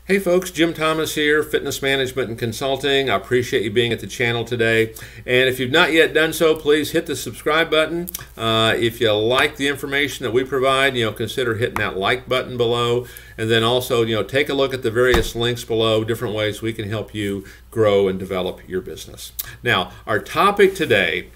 Hey folks, Jim Thomas here, Fitness Management and Consulting. I appreciate you being at the channel today. And if you've not yet done so, please hit the subscribe button. If you like the information that we provide, consider hitting that like button below. And then also, take a look at the various links below, different ways we can help you grow and develop your business. Now, our topic today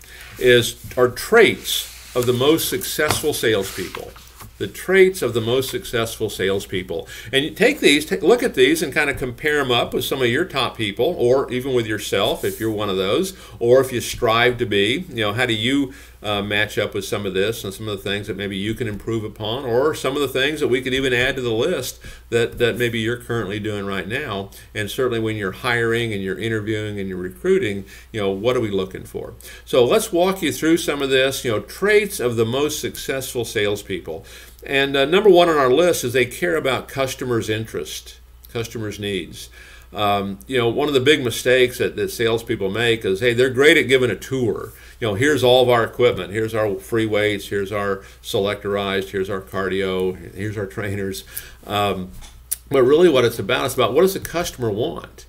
are traits of the most successful salespeople. The traits of the most successful salespeople. And you take a look at these and kind of compare them up with some of your top people, or even with yourself if you're one of those, or if you strive to be. How do you match up with some of this and some of the things that maybe you can improve upon, or some of the things that we could even add to the list that maybe you're currently doing right now. And certainly when you're hiring and you're interviewing and you're recruiting, what are we looking for? So let's walk you through some of this, traits of the most successful salespeople. And number one on our list is they care about customers' interest, customers' needs. One of the big mistakes that salespeople make is, hey, they're great at giving a tour. Here's all of our equipment. Here's our free weights. Here's our selectorized. Here's our cardio. Here's our trainers. But really what it's about what does the customer want?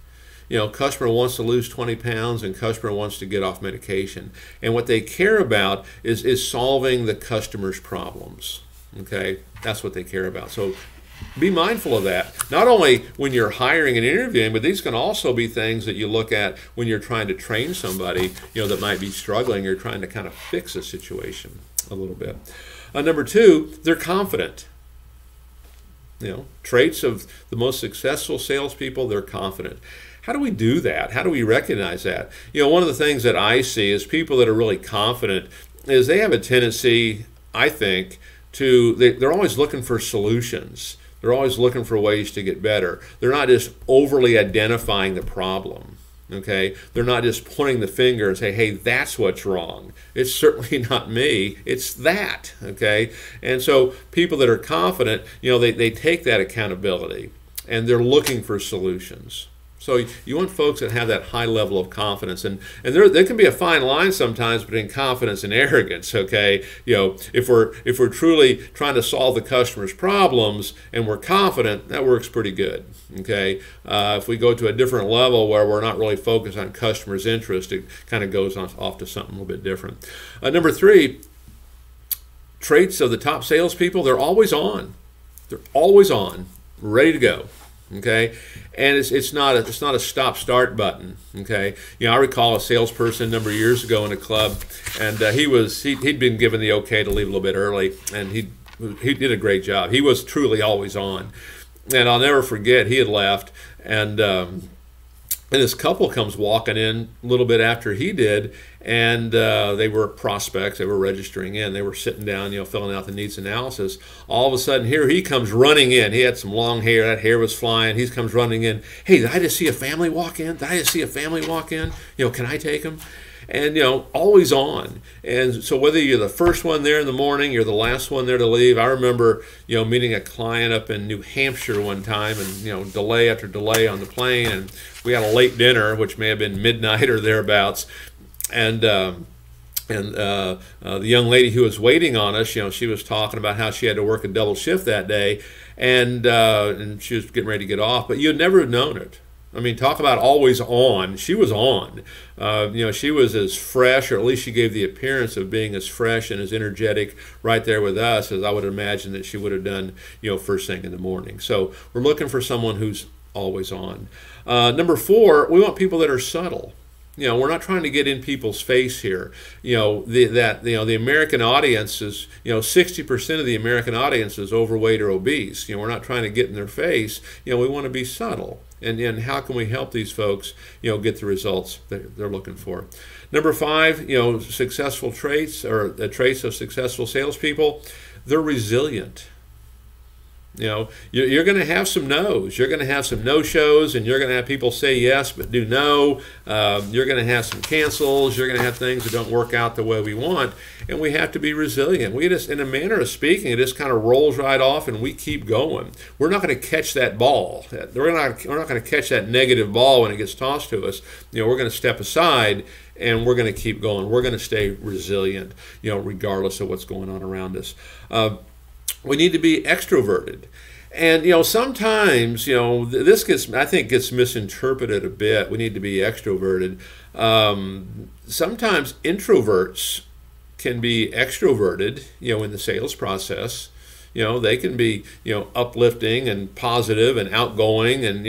Customer wants to lose 20 pounds and customer wants to get off medication. And what they care about is solving the customer's problems. Okay, that's what they care about. So be mindful of that. Not only when you're hiring and interviewing, but these can also be things that you look at when you're trying to train somebody, that might be struggling or trying to kind of fix a situation a little bit. Number two, they're confident. Traits of the most successful salespeople, they're confident. How do we do that? How do we recognize that? One of the things that I see is people that are really confident is they have a tendency, I think, they're always looking for solutions. They're always looking for ways to get better. They're not just overly identifying the problem. Okay, they're not just pointing the finger and say, hey, that's what's wrong. It's certainly not me, it's that. Okay, and so people that are confident, they take that accountability and they're looking for solutions. So you want folks that have that high level of confidence, and there can be a fine line sometimes between confidence and arrogance. Okay, if we're truly trying to solve the customer's problems and we're confident, that works pretty good. Okay, if we go to a different level where we're not really focused on customers' interest, it kind of goes off to something a little bit different. Number three, traits of the top salespeople: they're always on. They're always on, ready to go. Okay, and it's not a stop-start button. Okay, I recall a salesperson a number of years ago in a club, and he'd been given the okay to leave a little bit early, and he did a great job. He was truly always on, and I'll never forget, he had left, and this couple comes walking in a little bit after he did, and they were prospects. They were registering in. They were sitting down, filling out the needs analysis. All of a sudden, here he comes running in. He had some long hair. That hair was flying. He comes running in. Hey, did I just see a family walk in? Did I just see a family walk in? Can I take them? And, always on. And so whether you're the first one there in the morning, you're the last one there to leave. I remember, meeting a client up in New Hampshire one time, and, delay after delay on the plane, and we had a late dinner, which may have been midnight or thereabouts. And the young lady who was waiting on us, she was talking about how she had to work a double shift that day, and she was getting ready to get off, but you'd never have known it. I mean, talk about always on. She was on. She was as fresh, or at least she gave the appearance of being as fresh and as energetic right there with us as I would imagine that she would have done, first thing in the morning. So we're looking for someone who's always on. Number four, we want people that are subtle. We're not trying to get in people's face here. The American audience is, 60% of the American audience is overweight or obese. We're not trying to get in their face. We want to be subtle. And how can we help these folks, get the results that they're looking for? Number five, successful traits, or the traits of successful salespeople, they're resilient. You're going to have some no's. You're going to have some no-shows, and you're going to have people say yes but do no. You're going to have some cancels. You're going to have things that don't work out the way we want, and we have to be resilient. We just, in a manner of speaking, it just kind of rolls right off, and we keep going. We're not going to catch that ball. We're not going to catch that negative ball when it gets tossed to us. We're going to step aside, and we're going to keep going. We're going to stay resilient, regardless of what's going on around us. We need to be extroverted. And sometimes this I think gets misinterpreted a bit. We need to be extroverted. Sometimes introverts can be extroverted, in the sales process. They can be, uplifting and positive and outgoing and,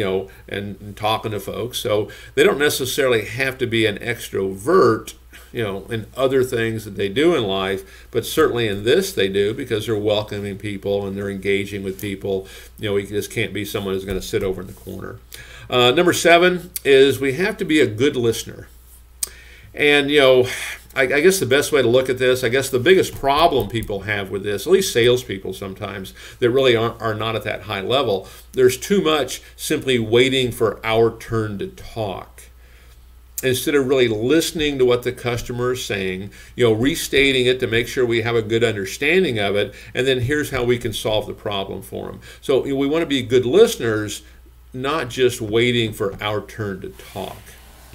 and talking to folks. So they don't necessarily have to be an extrovert, in other things that they do in life, but certainly in this they do, because they're welcoming people and they're engaging with people. We just can't be someone who's going to sit over in the corner. Number 7 is we have to be a good listener. And, I guess the best way to look at this, I guess the biggest problem people have with this, at least salespeople sometimes, that really are not at that high level, there's too much simply waiting for our turn to talk, instead of really listening to what the customer is saying, restating it to make sure we have a good understanding of it, and then here's how we can solve the problem for them. So we want to be good listeners, not just waiting for our turn to talk.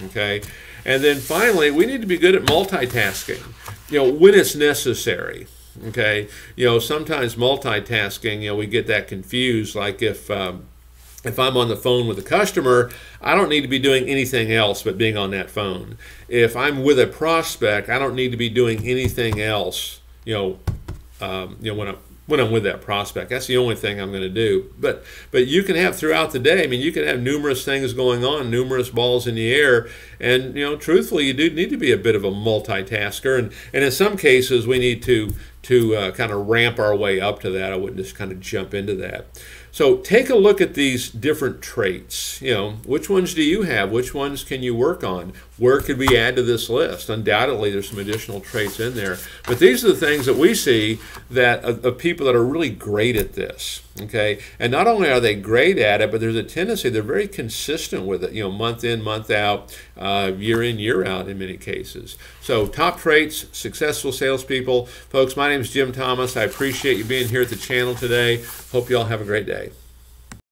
Okay? And then finally, we need to be good at multitasking, when it's necessary. Okay? Sometimes multitasking, we get that confused. Like if I'm on the phone with a customer, I don't need to be doing anything else but being on that phone. If I'm with a prospect, I don't need to be doing anything else, when I'm with that prospect. That's the only thing I'm going to do. But you can have throughout the day, you can have numerous things going on, numerous balls in the air, and truthfully, you do need to be a bit of a multitasker, and in some cases, we need to kind of ramp our way up to that. I wouldn't just kind of jump into that. So take a look at these different traits. Which ones do you have? Which ones can you work on? Where could we add to this list? Undoubtedly, there's some additional traits in there. But these are the things that we see that of people that are really great at this. Okay, and not only are they great at it, but there's a tendency they're very consistent with it. Month in, month out, year in, year out in many cases. So top traits, successful salespeople. Folks, my name is Jim Thomas. I appreciate you being here at the channel today. Hope you all have a great day.